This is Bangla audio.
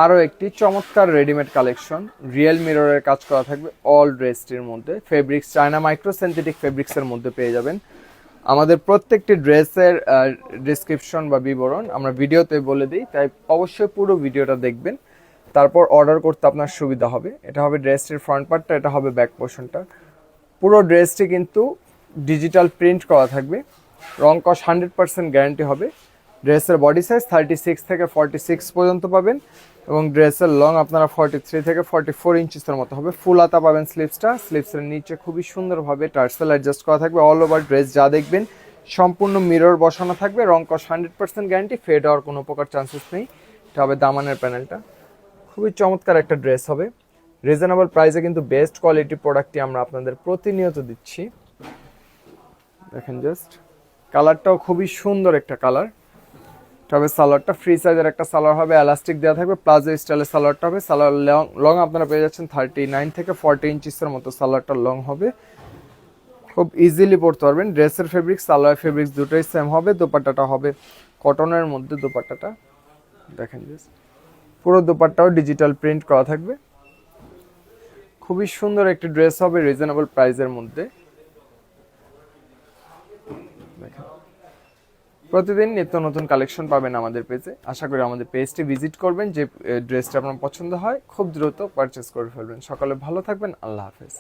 আরও একটি চমৎকার রেডিমেড কালেকশন, রিয়েল মিররের কাজ করা থাকবে অল ড্রেসটির মধ্যে। ফেব্রিক্স চায়না মাইক্রো সিনথেটিক ফেব্রিক্সের মধ্যে পেয়ে যাবেন। আমাদের প্রত্যেকটি ড্রেসের ডিসক্রিপশন বা বিবরণ আমরা ভিডিওতে বলে দিই, তাই অবশ্যই পুরো ভিডিওটা দেখবেন, তারপর অর্ডার করতে আপনার সুবিধা হবে। এটা হবে ড্রেসটির ফ্রন্ট পার্টটা, এটা হবে ব্যাক পোর্শনটা। পুরো ড্রেসটি কিন্তু ডিজিটাল প্রিন্ট করা থাকবে, রং কস 100% গ্যারান্টি হবে। ড্রেসের বডি সাইজ 36 থেকে 46 পর্যন্ত পাবেন এবং ড্রেসের লং আপনারা 43 থেকে 44 ইঞ্চিসের মতো হবে। ফুল হাতা পাবেন স্লিভসটা, স্লিভসের নিচে খুবই সুন্দরভাবে টার্সেল অ্যাডজাস্ট করা থাকবে। অল ওভার ড্রেস যা দেখবেন সম্পূর্ণ মিরর বসানো থাকবে, রং কস 100% গ্যারান্টি, ফেড হওয়ার কোনো প্রকার চান্সেস নেই। এটা হবে দামানের প্যানেলটা, খুবই চমৎকার একটা ড্রেস হবে। রিজনেবল প্রাইসে কিন্তু বেস্ট কোয়ালিটি প্রোডাক্টটি আমরা আপনাদের প্রতিনিয়ত দিচ্ছি। দেখেন জাস্ট কালারটাও খুবই সুন্দর একটা কালার। তবে সালোয়ারটা ফ্রি সাইজের একটা সালোয়ার হবে, এলাস্টিক দেওয়া থাকবে, প্লাজো স্টাইলের সালোয়ারটা হবে। সালোয়ার লং আপনারা পেয়ে যাচ্ছেন 39 থেকে 40 ইঞ্চিসের মতো সালোয়ারটা লং হবে, খুব ইজিলি পরতে পারবেন। ড্রেসের ফেব্রিক্স সালোয়ার ফেব্রিক্স দুটোই সেম হবে। দোপাট্টাটা হবে কটনের মধ্যে, দোপাট্টাটা দেখেন জাস্ট পুরো দোপাট্টাও ডিজিটাল প্রিন্ট করা থাকবে। খুবই সুন্দর একটি ড্রেস হবে রিজনেবল প্রাইসের মধ্যে। দেখেন প্রতিদিন নিত্য নতুন কালেকশন পাবেন আমাদের পেজে। আশা করি আমাদের পেজটি ভিজিট করবেন, যে ড্রেসটা আপনার পছন্দ হয় খুব দ্রুত পারচেস করে ফেলবেন। সকালে ভালো থাকবেন, আল্লাহ হাফেজ।